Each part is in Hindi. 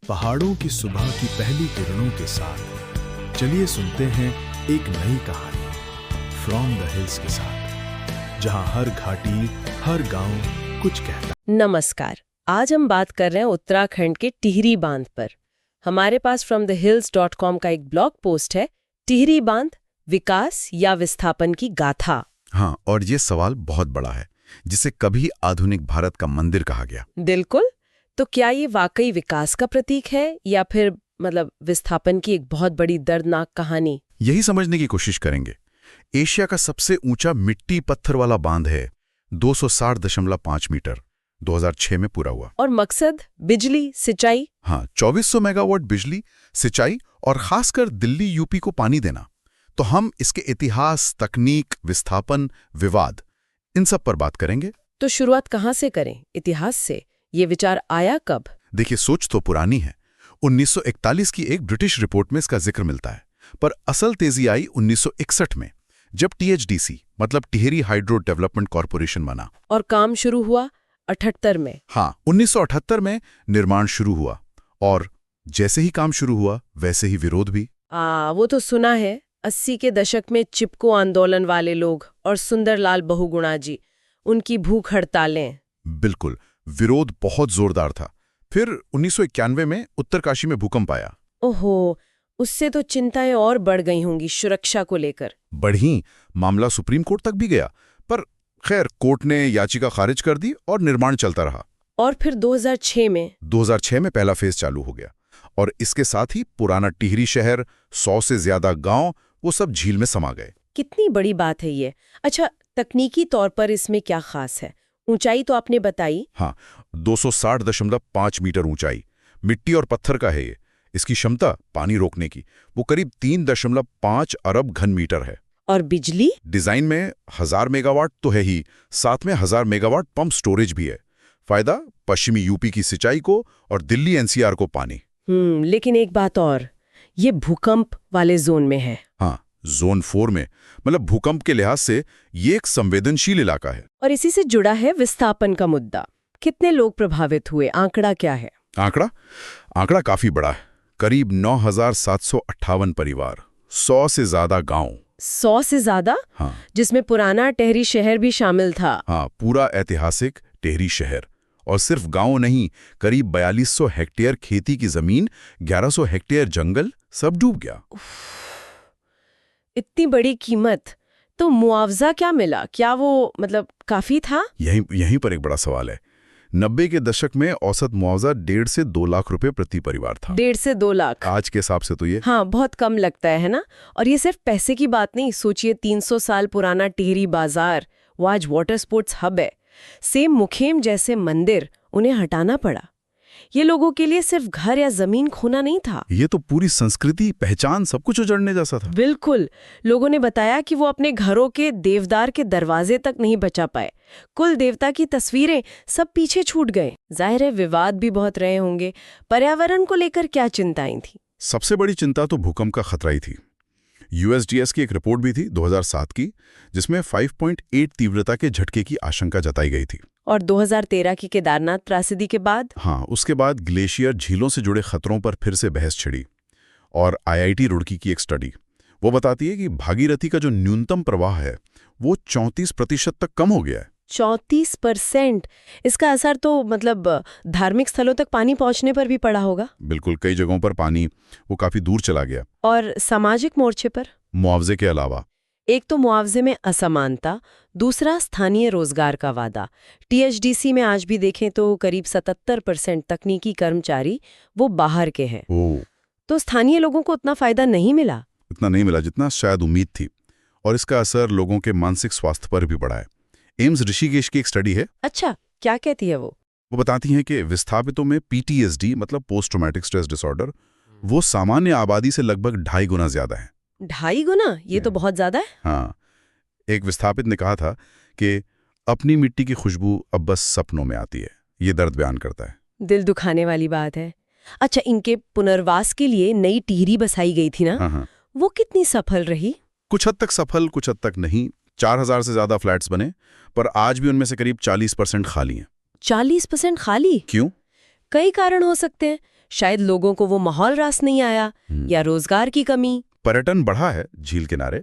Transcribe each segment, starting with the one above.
पहाड़ों की सुबह की पहली किरणों के साथ चलिए सुनते हैं एक नई कहानी फ्रॉम द हिल्स के साथ, जहां हर घाटी, हर गांव कुछ कहता। नमस्कार। आज हम बात कर रहे हैं उत्तराखंड के टिहरी बांध पर। हमारे पास fromthehills.com का एक ब्लॉग पोस्ट है, टिहरी बांध विकास या विस्थापन की गाथा। हाँ, और ये सवाल बहुत बड़ा है, जिसे कभी आधुनिक भारत का मंदिर कहा गया। बिल्कुल। तो क्या ये वाकई विकास का प्रतीक है या फिर विस्थापन की एक बहुत बड़ी दर्दनाक कहानी? यही समझने की कोशिश करेंगे। एशिया का सबसे ऊंचा मिट्टी पत्थर वाला बांध है, 260.5 मीटर, 2006 में पूरा हुआ। और मकसद बिजली, सिंचाई? हाँ, 2400 मेगावाट बिजली, सिंचाई और खासकर दिल्ली यूपी को पानी देना। तो हम इसके इतिहास, तकनीक, विस्थापन, विवाद, इन सब पर बात करेंगे। तो शुरुआत कहाँ से करें? इतिहास से। ये विचार आया कब? देखिए, सोच तो पुरानी है। 1941 की एक ब्रिटिश रिपोर्ट में इसका जिक्र मिलता है, पर असल तेजी आई 1961 में, जब THDC मतलब टिहरी हाइड्रो डेवलपमेंट कॉरपोरेशन बना। और काम शुरू हुआ 78 में। हाँ, 1978 में निर्माण शुरू हुआ, और जैसे ही काम शुरू हुआ वैसे ही विरोध भी। वो तो सुना है। 80 के दशक में चिपको आंदोलन वाले लोग और सुंदरलाल बहुगुणा जी, उनकी भूख हड़तालें। बिल्कुल, विरोध बहुत जोरदार था। फिर 1991 में उत्तरकाशी में भूकंप आया। ओहो, उससे तो चिंताएं और बढ़ गई होंगी सुरक्षा को लेकर। बढ़ी, मामला सुप्रीम कोर्ट तक भी गया, पर खैर कोर्ट ने याचिका खारिज कर दी और निर्माण चलता रहा। और फिर 2006 में पहला फेज चालू हो गया, और इसके साथ ही पुराना टिहरी शहर, 100 से ज्यादा गांव, वो सब झील में समा गए। कितनी बड़ी बात है ये। अच्छा, तकनीकी तौर पर इसमें क्या खास है? ऊंचाई तो आपने बताई। हाँ, 260.5 मीटर ऊंचाई, मिट्टी और पत्थर का है ये। इसकी क्षमता पानी रोकने की वो करीब 3.5 अरब घन मीटर है। और बिजली? डिजाइन में 1000 मेगावाट तो है ही, साथ में 1000 मेगावाट पंप स्टोरेज भी है। फायदा पश्चिमी यूपी की सिंचाई को और दिल्ली NCR को पानी। लेकिन एक बात और, ये भूकंप वाले जोन में है। हाँ, जोन 4 में, मतलब भूकंप के लिहाज से ये एक संवेदनशील इलाका है। और इसी से जुड़ा है विस्थापन का मुद्दा। कितने लोग प्रभावित हुए? आंकड़ा क्या है? आंकड़ा काफी बड़ा है, करीब 9758 परिवार, 100 से ज्यादा गांव। 100 से ज्यादा? हाँ, जिसमें पुराना टिहरी शहर भी शामिल था। हाँ, पूरा ऐतिहासिक टिहरी शहर। और सिर्फ गांव नहीं, करीब 4200 हेक्टेयर खेती की जमीन, 1100 हेक्टेयर जंगल, सब डूब गया। इतनी बड़ी कीमत, तो मुआवजा क्या मिला? क्या वो काफी था? यहीं पर एक बड़ा सवाल है। 90 के दशक में औसत मुआवजा 1.5 से 2 लाख रुपए प्रति परिवार था। 1.5 से 2 लाख आज के हिसाब से तो ये हाँ बहुत कम लगता है ना। और ये सिर्फ पैसे की बात नहीं, सोचिए 300 साल पुराना टिहरी बाजार, वो आज वाटर स्पोर्ट्स हब है। सेम मुखेम जैसे मंदिर, उन्हें हटाना पड़ा। ये लोगों के लिए सिर्फ घर या जमीन खोना नहीं था, ये तो पूरी संस्कृति, पहचान, सब कुछ उजड़ने जैसा था। बिल्कुल। लोगों ने बताया कि वो अपने घरों के देवदार के दरवाजे तक नहीं बचा पाए। कुल देवता की तस्वीरें सब पीछे छूट गए। जाहिर है विवाद भी बहुत रहे होंगे। पर्यावरण को लेकर क्या चिंताएं थी? सबसे बड़ी चिंता तो भूकंप का खतरा ही थी। USGS की एक रिपोर्ट भी थी 2007 की, जिसमें 5.8 तीव्रता के झटके की आशंका जताई गई थी। और 2013 की केदारनाथ त्रासदी के बाद? हाँ, उसके बाद ग्लेशियर, झीलों से जुड़े खतरों पर फिर से बहस छिड़ी। और IIT रुड़की की एक स्टडी वो बताती है कि भागीरथी का जो न्यूनतम प्रवाह है वो 34% तक कम हो गया है। 34%? इसका असर तो धार्मिक स्थलों तक पानी पहुंचने पर भी पड़ा होगा। बिल्कुल, कई जगहों पर पानी वो काफी दूर चला गया। और सामाजिक मोर्चे पर? मुआवजे के अलावा एक तो मुआवजे में असमानता, दूसरा स्थानीय रोजगार का वादा। THDC में आज भी देखें तो करीब 77% तकनीकी कर्मचारी वो बाहर के हैं। तो स्थानीय लोगों को उतना फायदा नहीं मिला। इतना नहीं मिला जितना शायद उम्मीद थी। और इसका असर लोगों के मानसिक स्वास्थ्य पर भी पड़ा है। एम्स ऋषिकेश की एक स्टडी है। अच्छा, क्या कहती है वो? वो बताती हैं कि विस्थापितों में PTSD मतलब पोस्ट ट्रॉमेटिक स्ट्रेस डिसऑर्डर, वो सामान्य आबादी से लगभग 2.5 गुना ज्यादा है। 2.5 गुना? ये तो बहुत ज्यादा है। हाँ, एक विस्थापित ने कहा था कि अपनी मिट्टी की खुशबू अब बस सपनों में आती है। ये दर्द बयान करता है। दिल दुखाने वाली बात है। अच्छा, इनके पुनर्वास के लिए नई टिहरी बसाई गई थी ना? हाँ। वो कितनी सफल रही? कुछ हद तक सफल, कुछ हद तक नहीं। 4000 से ज्यादा फ्लैट्स बने, पर आज भी उनमें से करीब 40% खाली हैं। 40% खाली? क्यों? कई कारण हो सकते हैं। शायद लोगों को वो माहौल रास नहीं आया या रोजगार की कमी। पर्यटन बढ़ा है, झील किनारे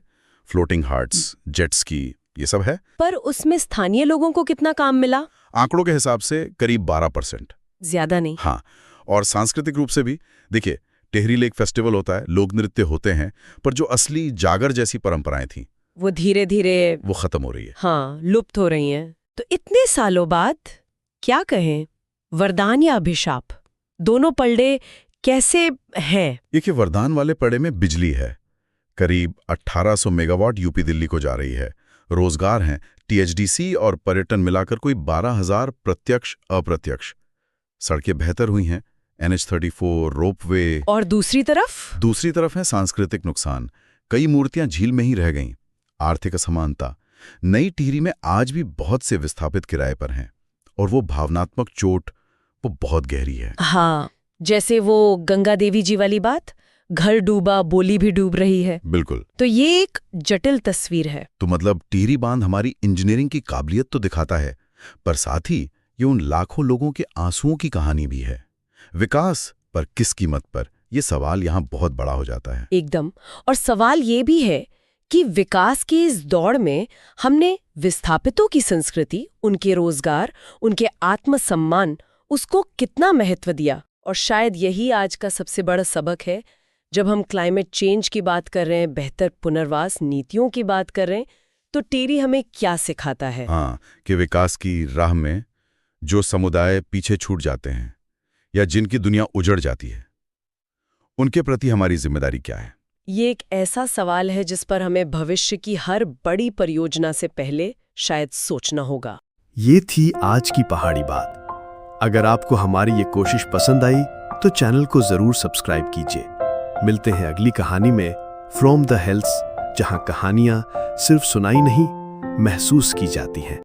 फ्लोटिंग हार्ट्स, जेट स्की, ये सब है। पर उसमें स्थानीय लोगों को कितना काम मिला? आंकड़ों के हिसाब से करीब 12%। ज्यादा नहीं। हाँ, और सांस्कृतिक रूप से भी देखिए, टेहरी लेक फेस्टिवल होता है, लोक नृत्य होते हैं, पर जो असली जागर जैसी परंपराएं थी वो धीरे धीरे वो खत्म हो रही है। हाँ, लुप्त हो रही हैं। तो इतने सालों बाद क्या कहें, वरदान या अभिशाप, दोनों पलड़े कैसे हैं? देखिए, वरदान वाले पड़े में बिजली है, करीब 1800 मेगावाट यूपी दिल्ली को जा रही है। रोजगार हैं, टीएचडीसी और पर्यटन मिलाकर कोई 12,000 प्रत्यक्ष अप्रत्यक्ष। सड़कें बेहतर हुई हैं, NH34, रोपवे। और दूसरी तरफ है सांस्कृतिक नुकसान। कई मूर्तियां झील में ही रह गईं। आर्थिक असमानता, नई टिहरी में आज भी बहुत से विस्थापित किराए पर हैं, और वो भावनात्मक चोट वो बहुत गहरी है। हाँ, जैसे वो गंगा देवी जी वाली बात, घर डूबा बोली भी डूब रही है। बिल्कुल। तो ये एक जटिल तस्वीर है। तो मतलब टिहरी बांध हमारी इंजीनियरिंग की काबिलियत तो दिखाता है, पर साथ ही ये उन लाखों लोगों के आंसुओं की कहानी भी है। विकास पर किस कीमत पर, ये सवाल यहाँ बहुत बड़ा हो जाता है। एकदम। और सवाल ये भी है कि विकास की इस दौड़ में हमने विस्थापितों की संस्कृति, उनके रोजगार, उनके आत्मसम्मान, उसको कितना महत्व दिया। और शायद यही आज का सबसे बड़ा सबक है। जब हम क्लाइमेट चेंज की बात कर रहे हैं, बेहतर पुनर्वास नीतियों की बात कर रहे हैं, तो टिहरी हमें क्या सिखाता है? हाँ, कि विकास की राह में जो समुदाय पीछे छूट जाते हैं या जिनकी दुनिया उजड़ जाती है, उनके प्रति हमारी जिम्मेदारी क्या है? ये एक ऐसा सवाल है जिस पर हमें भविष्य की हर बड़ी परियोजना से पहले शायद सोचना होगा। ये थी आज की पहाड़ी बात। अगर आपको हमारी ये कोशिश पसंद आई तो चैनल को जरूर सब्सक्राइब कीजिए। मिलते हैं अगली कहानी में फ्रॉम द हिल्स, जहां कहानियां सिर्फ सुनाई नहीं, महसूस की जाती हैं।